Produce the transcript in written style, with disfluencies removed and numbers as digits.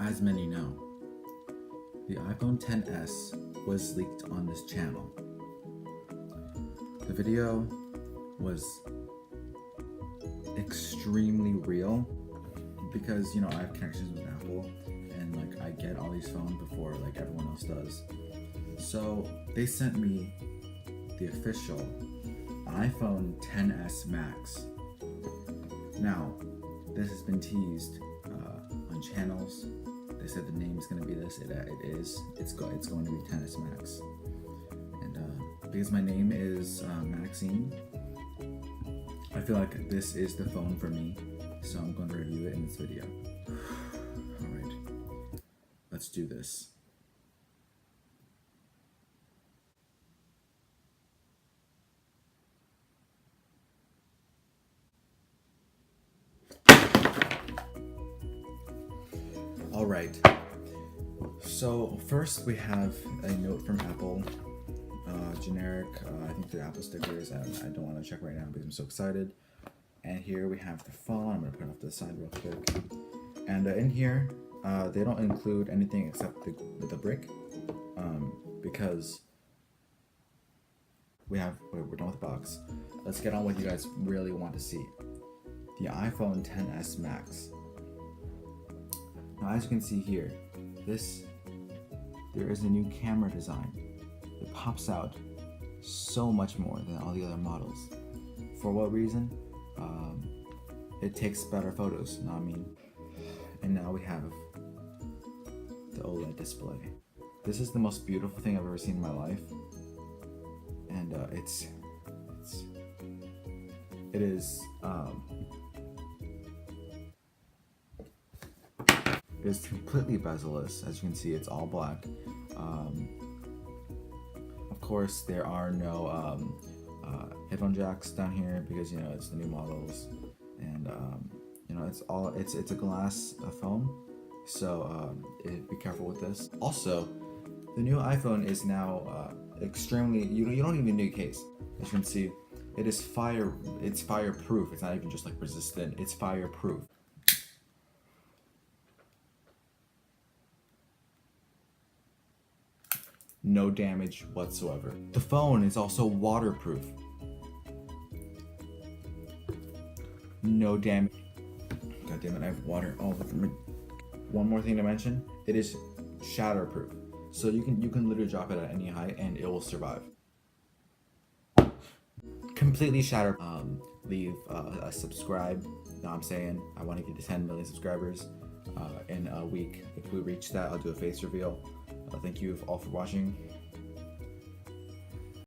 as many know, the iPhone XS was leaked on this channel. The video was extremely real because, I have connections with Apple and I get all these phones before everyone else does. So they sent me the official iPhone XS Max. Now, this has been teased on channels. They said the name is going to be this. It is. It's going to be XS Max. And because my name is Maxine, I feel like this is the phone for me. So I'm going to review it in this video. Alright, let's do this. Alright, so first we have a note from Apple, generic, I think they're Apple stickers. I don't want to check right now because I'm so excited. And here we have the phone. I'm going to put it off to the side real quick. And in here, they don't include anything except the brick, because we're done with the box. Let's get on what you guys really want to see. The iPhone XS Max. Now, as you can see here, there is a new camera design. It pops out so much more than all the other models. For what reason? It takes better photos, you know what I mean? And now we have the OLED display. This is the most beautiful thing I've ever seen in my life. And it is completely bezel-less. As you can see, it's all black. Of course, there are no headphone jacks down here because it's the new models, and it's a glass phone, so be careful with this. Also, the new iPhone is now extremely. You don't even need a case. As you can see, it's fireproof. It's not even just resistant. It's fireproof. No damage whatsoever. The phone is also waterproof. No damage. God damn it, I have water all over me. One more thing to mention, it is shatterproof. So you can literally drop it at any height and it will survive. Completely shatter. Leave a subscribe. You know what I'm saying? I want to get to 10 million subscribers in a week. If we reach that, I'll do a face reveal. Thank you all for watching.